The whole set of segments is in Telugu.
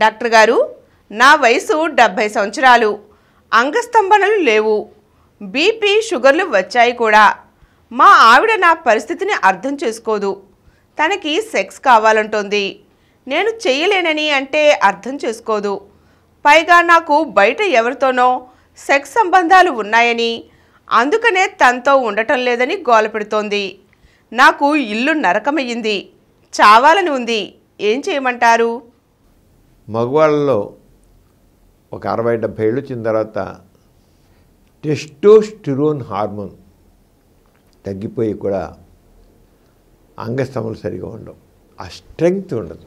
డాక్టర్ గారు, నా వయసు 70 సంవత్సరాలు. అంగస్తంభనలు లేవు. బీపీ, షుగర్లు వచ్చాయి కూడా. మా ఆవిడ నా పరిస్థితిని అర్థం చేసుకోదు. తనకి సెక్స్ కావాలంటోంది. నేను చెయ్యలేనని అంటే అర్థం చేసుకోదు. పైగా నాకు బయట ఎవరితోనో సెక్స్ సంబంధాలు ఉన్నాయని, అందుకనే తనతో ఉండటం లేదని గోల పెడుతోంది. నాకు ఇల్లు నరకమయ్యింది. చావాలని ఉంది. ఏం చేయమంటారు? మగవాళ్ళలో ఒక 60-70 ఏళ్ళు వచ్చిన తర్వాత టెస్టోస్టిరోన్ హార్మోన్ తగ్గిపోయి కూడా అంగస్తంభనలు సరిగా ఉండవు. ఆ స్ట్రెంగ్త్ ఉండదు.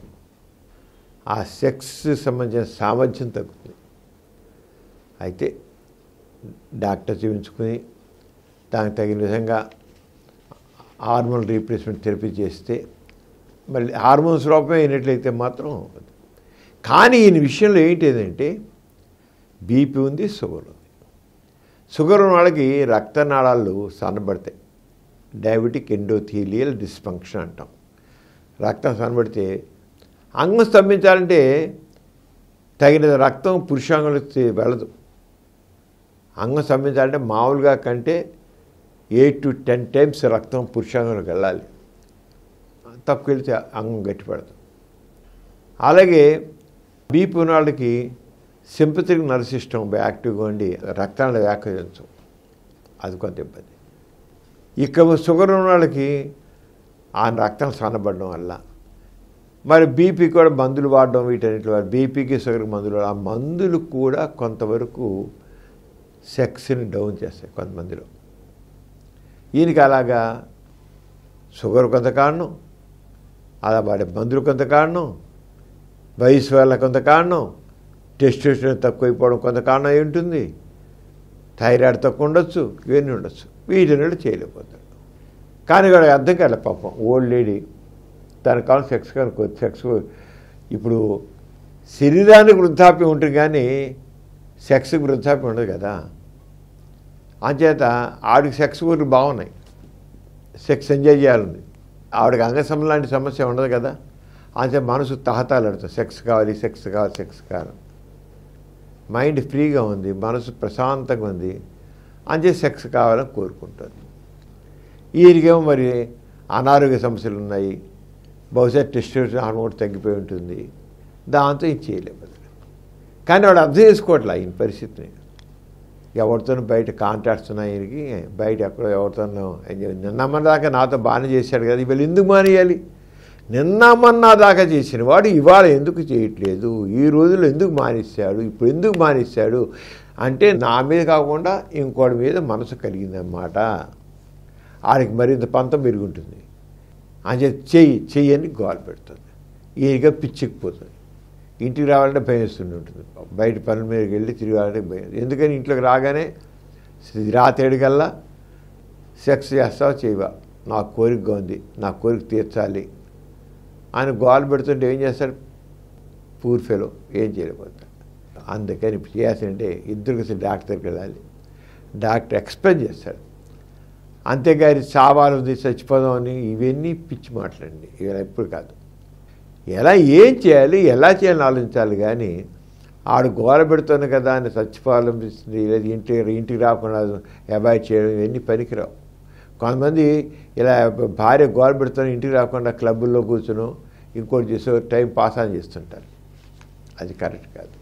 ఆ సెక్స్ సంబంధించిన సామర్థ్యం తగ్గుతుంది. అయితే డాక్టర్ చూపించుకుని దానికి తగిన విధంగా హార్మోన్ రీప్లేస్మెంట్ థెరపీ చేస్తే మళ్ళీ హార్మోన్స్ రూపమే అయినట్లయితే మాత్రం అవ్వదు. కానీ ఈ విషయంలో ఏంటంటే బీపీ ఉంది, షుగర్ ఉంది. షుగర్ ఉన్న వాళ్ళకి రక్తనాళాలు సన్నబడతాయి. డయాబెటిక్ ఎండోథీలియల్ డిస్ఫంక్షన్ అంటాం. రక్తం సన్నబడితే అంగం స్తంభించాలంటే తగిన రక్తం పురుషాంగంలోకి వెళ్ళదు. అంగం స్తంభించాలంటే మామూలుగా కంటే 8 to 10 times రక్తం పురుషాంగంలోకి వెళ్ళాలి. తక్కువ వెళ్తే అంగం గట్టిపడదు. అలాగే బీపీ ఉన్న వాళ్ళకి సింపథెటిక్ నర్వ్ సిస్టమ్ యాక్టివ్గా ఉండి రక్తాన్ని వ్యాఖ్యించం. అది కొంత ఇబ్బంది. ఇక షుగర్ ఉన్న వాళ్ళకి ఆ రక్తం సన్నబడడం వల్ల మరి బీపీ కూడా మందులు వాడడం, వీటన్నిటి వల్ల బీపీకి షుగర్కి మందులు, ఆ మందులు కూడా కొంతవరకు సెక్స్ని డౌన్ చేస్తాయి కొంతమందిలో. ఈయనకి అలాగా షుగర్ కొంత కారణం, అలా వాడే మందులు కొంత కారణం, వయసు వల్ల కొంత కారణం, టెస్టోస్టెరాన్ తక్కువైపోవడం కొంత కారణం అయి ఉంటుంది, థైరాయిడ్ తక్కువ ఉండొచ్చు, ఇవన్నీ ఉండొచ్చు. వీటిని చేయలేకపోతాడు. కానీ వాడు అర్థం కాలే పాపం. ఓల్డ్ లేడీ తనకు కావాలి సెక్స్, కానీ సెక్స్ ఇప్పుడు శరీరానికి వృద్ధాప్యం ఉంటుంది కానీ సెక్స్కి వృద్ధాప్యం ఉండదు కదా. అంచేత ఆవిడకి సెక్స్ గురించి బాగున్నాయి, సెక్స్ ఎంజాయ్ చేయాలండి. ఆవిడకి అంగస్తంభం లాంటి సమస్య ఉండదు కదా. అంతే మనసు తహతాలాడుతుంది, సెక్స్ కావాలి, సెక్స్ కావాలి, సెక్స్ కావాలి. మైండ్ ఫ్రీగా ఉంది, మనసు ప్రశాంతంగా ఉంది, అంతే సెక్స్ కావాలని కోరుకుంటుంది. ఈయనకేమో మరి అనారోగ్య సమస్యలు ఉన్నాయి, బహుశా టెస్టోస్టెరాన్ హార్మోన్ తగ్గిపోయి ఉంటుంది, దాంతో ఇది చేయలేకపోతుంది. కానీ వాడు అర్థం చేసుకోవట్లే ఈయన పరిస్థితిని. ఎవరితోనూ బయట కాంటాక్ట్స్ ఉన్నాయి ఈయనకి, బయట ఎక్కడో ఎవరితోనో నిన్నమన్న దాకా నాతో బాగానే చేశాడు కదా, ఇవాళ ఎందుకు మానేయాలి? నిన్నమన్నా దాకా చేసిన వాడు ఇవాళ ఎందుకు చేయట్లేదు, ఈ రోజుల్లో ఎందుకు మానేశాడు, ఇప్పుడు ఎందుకు మానేశాడు అంటే నా మీద కాకుండా ఇంకోటి మీద మనసు కలిగిందన్నమాట. ఆడికి మరింత పంతం పెరుగుంటుంది. అంటే చెయ్యి అని గోల పెడుతుంది. ఈయనగా పిచ్చికిపోతుంది. ఇంటికి రావాలంటే భయం వేస్తుండి ఉంటుంది. బయట పనుల మీదకి వెళ్ళి తిరిగి రావాలంటే భయం. ఎందుకని ఇంట్లోకి రాగానే రాత్రికల్లా సెక్స్ చేస్తావా చేయవా, నా కోరికగా ఉంది, నా కోరిక తీర్చాలి ఆయన గోల పెడుతుంటే ఏం చేస్తాడు? పూర్ ఫెలో, ఏం చేయలేకపోతాడు. అందుకని ఇప్పుడు చేయాల్సిందంటే ఇద్దరు కలిసి డాక్టర్ దగ్గరికి వెళ్ళాలి. డాక్టర్ ఎక్స్ప్లెయిన్ చేస్తాడు. అంతేగాని చావాలని చచ్చిపోదామని ఇవన్నీ పిచ్చి మాట్లాడండి. ఇవాళ ఎప్పుడు కాదు. ఏం చేయాలి, ఎలా చేయాలని ఆలోచించాలి. కానీ ఆడు గోల పెడుతుంది కదా అని చచ్చిపోవాలనిపిస్తుంది, లేదా ఇంటికి రాకుండా అవాయిడ్ చేయడం, ఇవన్నీ పనికిరావు. కొంతమంది ఇలా భార్య గోల పెడుతున్న ఇంటికి రాకుండా క్లబ్బుల్లో కూర్చొని ఇంకోటి చేసే టైం పాస్ ఆన్ చేస్తుంటారు. అది కరెక్ట్ కాదు.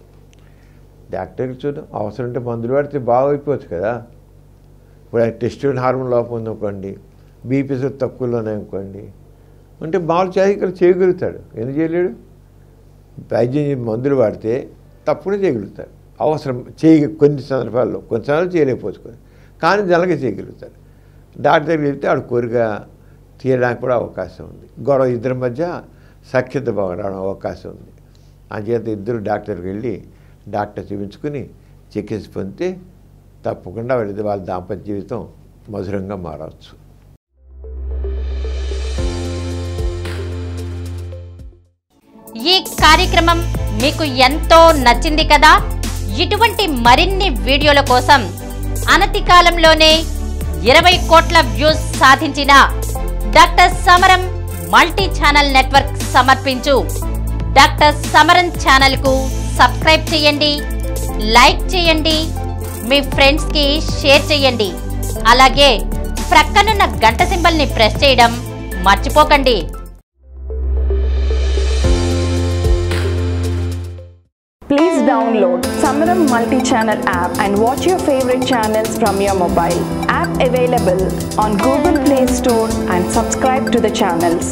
డాక్టర్కి చూద్దాం, అవసరం ఉంటే మందులు వాడితే బాగైపోవచ్చు కదా. ఇప్పుడు టెస్టోస్టెరాన్ హార్మోన్ లోపం ఉందనుకోండి, బీపీ తక్కువలోనే అనుకోండి, అంటే మామూలు చేయగలుగుతాడు. ఎందుకు చేయలేడు? వైద్యం మందులు వాడితే తప్పునే చేయగలుగుతాడు. అవసరం కొన్ని సందర్భాల్లో చేయలేకపోవచ్చు, కానీ జనగా చేయగలుగుతాడు. డాక్టర్ దగ్గరికి వెళ్తే ఆడు కోరిక తీయడానికి కూడా అవకాశం ఉంది. గొడవ ఇద్దరి మధ్య సఖ్యత బాగరావడం అవకాశం ఉంది. అంచేత ఇద్దరు డాక్టర్కి వెళ్ళి డాక్టర్ చూపించుకుని చికిత్స పొందితే తప్పకుండా వాళ్ళ దాంపత్య జీవితం మధురంగా మారవచ్చు. ఈ కార్యక్రమం మీకు ఎంతో నచ్చింది కదా. ఇటువంటి మరిన్ని వీడియోల కోసం అనతి కాలంలోనే 20 కోట్ల వ్యూస్ సాధించిన డాక్టర్ సమరం మల్టీ ఛానల్ నెట్వర్క్ సమర్పించు డాక్టర్ సమరన్ ఛానల్కు సబ్స్క్రైబ్ చేయండి, లైక్ చేయండి, మీ ఫ్రెండ్స్కి షేర్ చేయండి. అలాగే ప్రక్కనున్న గంట సింబల్ని ప్రెస్ చేయడం మర్చిపోకండి. Please download Samaram multi-channel app and watch your favorite channels from your mobile. App available on Google Play Store and subscribe to the channels.